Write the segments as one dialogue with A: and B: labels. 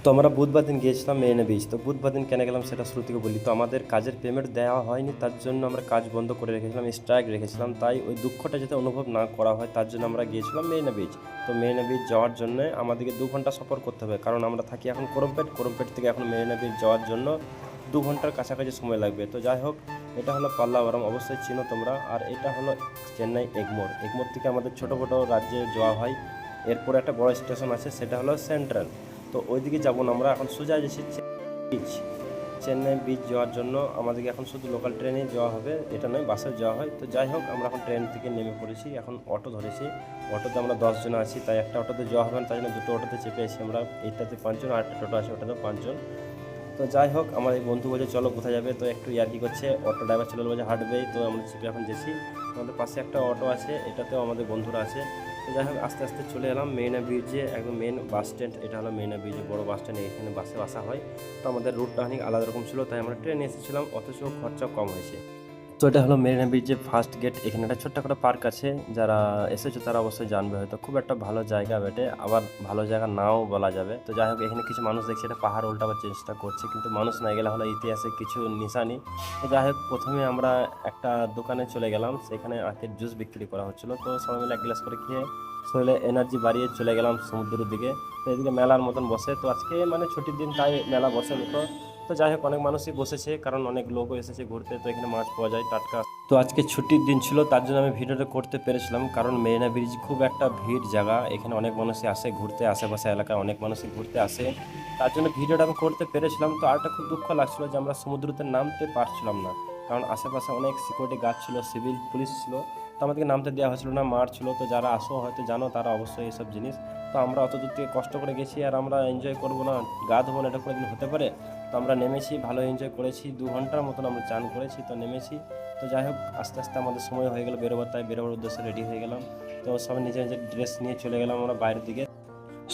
A: তো আমরা বুধবার দিন গিয়েছিলাম মেরিনা বিচ। তো বুধবার দিন কেন গেলাম সেটা শুরু থেকে বলি। তো আমাদের কাজের পেমেন্ট দেওয়া হয়নি, তার জন্য আমরা কাজ বন্ধ করে রেখেছিলাম, স্ট্রাইক রেখেছিলাম। তাই ওই দুঃখটা যাতে অনুভব না করা হয় তার জন্য আমরা গিয়েছিলাম মেরিনা বিচ। তো মেরিনা বিচ যাওয়ার জন্য আমাদেরকে 2 ঘন্টা সফর করতে হবে, কারণ আমরা থাকি এখন কোরমপেট থেকে এখন মেরিনা বিচ যাওয়ার জন্য 2 ঘন্টার কাছাকাছি সময় লাগবে। তো যাই হোক, এটা হলো পাল্লাবরম, অবশ্যই চিনো তোমরা। আর এটা হলো চেন্নাই এগমোর থেকে আমাদের ছোটো বড়ো রাজ্যে যাওয়া হয়। এরপরে একটা বড় স্টেশন আছে, সেটা হলো সেন্ট্রাল। তো ওইদিকে যাবো না, আমরা এখন সোজা যাচ্ছি বিচ। চেন্নাই বিচ যাওয়ার জন্য আমাদেরকে এখন শুধু লোকাল ট্রেনে যাওয়া হবে, এটা নয় বাসে যাওয়া হয়। তো যাই হোক, আমরা এখন ট্রেন থেকে নেমে পড়েছি, এখন অটো ধরেছি। অটোতে আমরা 10 জন আছি, তাই একটা অটোতে যাওয়া হবে না, তাই জন্য দুটো অটোতে চেপে আছি আমরা। এইটাতে 5 জন, আর একটা টোটো আছে ওটাতেও 5 জন। তো যাই হোক, আমার এই বন্ধু বলছে চলো কোথায় যাবে, তো একটু ইয়ার্কি করছে। অটো ড্রাইভার চলে বলছে হাঁটবে, তো আমরা চেপে এখন যেছি। আমাদের পাশে একটা অটো আছে, এটাতেও আমাদের বন্ধুরা আছে। তো যাই হোক, আস্তে আস্তে চলে এলাম মেরিনা বিচে, একদম মেন বাস স্ট্যান্ড। এটা হলো মেরিনা বিচে বড় বাস স্ট্যান্ড, এখানে বাসে আসা হয়। তো আমাদের রুটটা অনেক আলাদা রকম ছিল, তাই আমরা ট্রেনে এসেছিলাম, অথচ খরচা কম হয়েছে। তো এটা হলো মেরিনা বিচের ফার্স্ট গেট। এখানে একটা ছোট্ট একটা পার্ক আছে, যারা এসেছো তারা অবশ্যই জানবে হয়তো। খুব একটা ভালো জায়গা বেটে, আবার ভালো জায়গা নাও বলা যাবে। তো যাই হোক, এখানে কিছু মানুষ দেখছি এটা পাহাড় উল্টাবার চেষ্টা করছে, কিন্তু মানুষ না গেলে হলো ইতিহাসে কিছু নিশানি। তো যাই হোক, প্রথমে আমরা একটা দোকানে চলে গেলাম, সেখানে আখের জুস বিক্রি করা হচ্ছিল। তো সবাই মিলে 1 গ্লাস করে খেয়ে শরীরে এনার্জি বাড়িয়ে চলে গেলাম সমুদ্রের দিকে। তো এদিকে মেলার মতন বসে, তো আজকে মানে ছুটির দিন, তাই মেলা বসে মতো। তো যাই হোক, অনেক মানুষই বসেছে, কারণ অনেক লোকও এসেছে ঘুরতে। তো এখানে মাছ পাওয়া যায় টাটকা। তো আজকে ছুটির দিন ছিল, তার জন্য আমি ভিডিওটা করতে পেরেছিলাম, কারণ মেরিনা ব্রিজ খুব একটা ভিড় জায়গা, এখানে অনেক মানুষই আসে ঘুরতে, আশেপাশে এলাকায় অনেক মানুষই ঘুরতে আসে, তার জন্য ভিডিওটা আমি করতে পেরেছিলাম। তো আরেকটা খুব দুঃখ লাগছিল যে আমরা সমুদ্রতে নামতে পারছিলাম না, কারণ আশেপাশে অনেক সিকিউরিটি গার্ড ছিল, সিভিল পুলিশ ছিল। তো আমাদেরকে নামতে দেওয়া হয়েছিল না, মারছিল। তো যারা আসো হয়তো জানো, তারা অবশ্যই এইসব জিনিস। তো আমরা অত দূর থেকে কষ্ট করে গেছি, আর আমরা এনজয় করবো না, গা ধোবো না, এটা কোনো দিন হতে পারে? তো আমরা নেমেছি, ভালো এনজয় করেছি, 2 ঘন্টার মতন আমরা চান করেছি, তো নেমেছি। তো যাই হোক, আস্তে আস্তে আমাদের সময় হয়ে গেল বেরোবার, তাই বেরোবার উদ্দেশ্যে রেডি হয়ে গেলাম। তো সবাই নিজের নিজের ড্রেস নিয়ে চলে গেলাম আমরা বাইরের দিকে।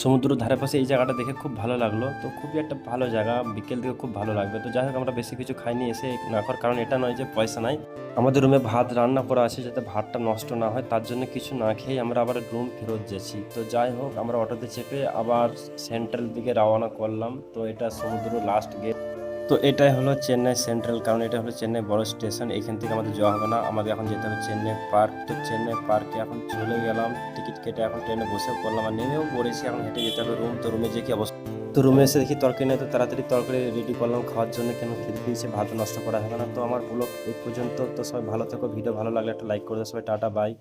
A: সমুদ্র ধারে পাশে এই জায়গাটা দেখে খুব ভালো লাগলো, তো খুবই একটা ভালো জায়গা, বিকেল দিকে খুব ভালো লাগবে। তো যাই হোক, আমরা বেশি কিছু খাইনি এসে না করার কারণ এটা নয় যে পয়সা নাই, আমাদের রুমে ভাত রান্না করা আছে, যাতে ভাতটা নষ্ট না হয়, তার জন্য কিছু না খেয়ে আমরা আবার রুম ফেরত যাচ্ছি। তো যাই হোক, আমরা অটোতে চেপে আবার সেন্ট্রাল দিকে রওনা করলাম। তো এটা সমুদ্র লাস্ট গেট। তো এটাই হলো চেন্নাই সেন্ট্রাল, কারণ এটা হলো চেন্নাই বড় স্টেশন। এখান থেকে আমাদের যাওয়া হবে না, আমাদের এখন যেতে হবে চেন্নাই পার্ক। তো চেন্নাই পার্কে এখন চলে গেলাম, টিকিট কেটে এখন ট্রেনে বসে পড়লাম, আর নেমেও পড়েছি। এখন হেঁটে যেতে হবে রুম। তো রুমে যে কি অবস্থা, তো রুমে এসে দেখি তরকারি নেই, তো তাড়াতাড়ি তরকারি রেডি করলাম খাওয়ার জন্য, কেন খেতে দিয়েছে, ভাত নষ্ট করা হবে না। তো আমার ব্লগ এই পর্যন্ত। তো সবাই ভালো থেকো, ভিডিও ভালো লাগলে একটা লাইক করে দাও সবাই, টাটা বাই।